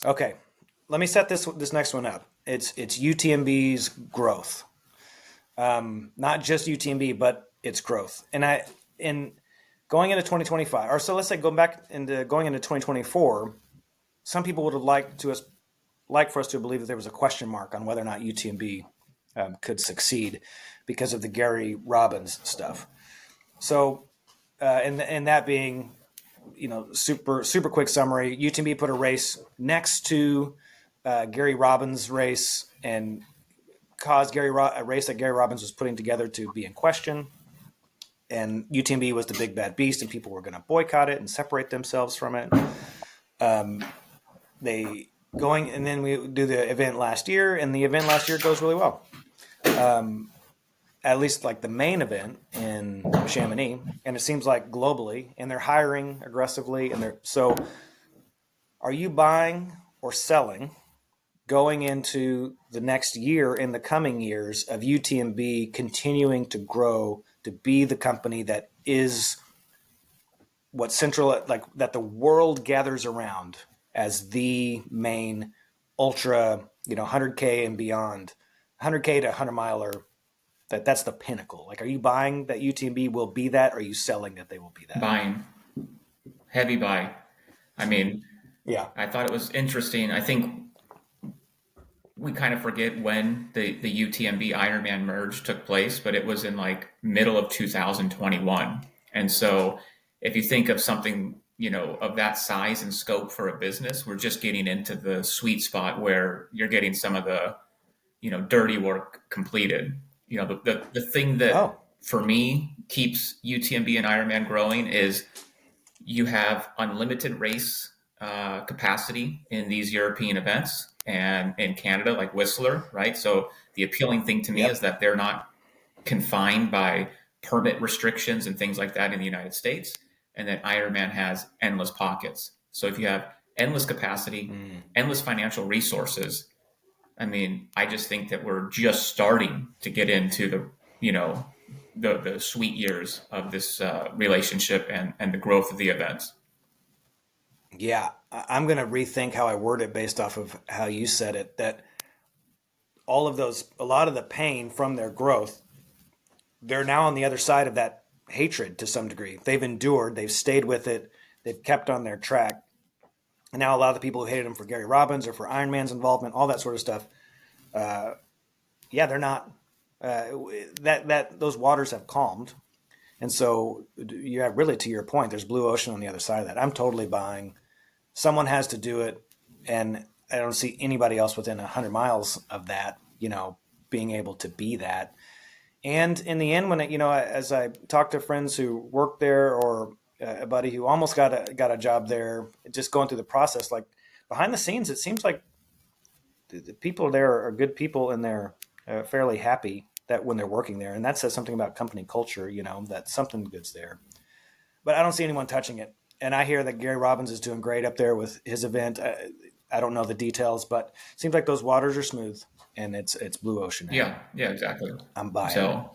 Okay, let me set this next one up. It's UTMB's growth, not just UTMB, but its growth. And in going into 2025, or so let's say going into 2024, some people would have liked for us to believe that there was a question mark on whether or not UTMB could succeed because of the Gary Robbins stuff. So, and that being, super quick summary. UTMB put a race next to Gary Robbins' race and caused a race that Gary Robbins was putting together to be in question. And UTMB was the big bad beast, and people were going to boycott it and separate themselves from it. They going, and then we do the event last year, and the event last year goes really well. At least like the main event in Chamonix, and it seems like globally, and they're hiring aggressively, and they're so. Are you buying or selling going into the next year in the coming years of UTMB continuing to grow to be the company that is what central like that the world gathers around as the main ultra, 100K and beyond, 100K to 100 miler, that's the pinnacle. Like, are you buying that UTMB will be that, or are you selling that they will be that? Buying, heavy buy. I mean, Yeah. I thought it was interesting. I think we kind of forget when the UTMB Ironman merge took place, but it was in like middle of 2021. And so if you think of something, of that size and scope for a business, we're just getting into the sweet spot where you're getting some of the, dirty work completed. The thing that Oh, for me keeps UTMB and Ironman growing is you have unlimited race capacity in these European events and in Canada, like Whistler, right? So the appealing thing to me is yep. that they're not confined by permit restrictions and things like that in the United States, and that Ironman has endless pockets. So if you have endless capacity, Mm. endless financial resources, I mean, I just think that we're just starting to get into you know, the sweet years of this relationship and the growth of the events. Yeah, I'm going to rethink how I word it based off of how you said it. That a lot of the pain from their growth, they're now on the other side of that hatred to some degree. They've endured, they've stayed with it, they've kept on their track. And now a lot of the people who hated him for Gary Robbins or for Iron Man's involvement, all that sort of stuff, yeah, they're not. Uh, that those waters have calmed, and so you have really to your point. There's blue ocean on the other side of that. I'm totally buying. Someone has to do it, and I don't see anybody else within 100 miles of that. Being able to be that. And in the end, as I talk to friends who work there, or a buddy who almost got a job there, just going through the process, like behind the scenes, it seems like the people there are good people, and they're fairly happy that when they're working there, and that says something about company culture. That something good's there. But I don't see anyone touching it. And I hear that Gary Robbins is doing great up there with his event. I don't know the details, but it seems like those waters are smooth, and it's blue ocean, and Yeah, yeah, exactly. I'm buying. So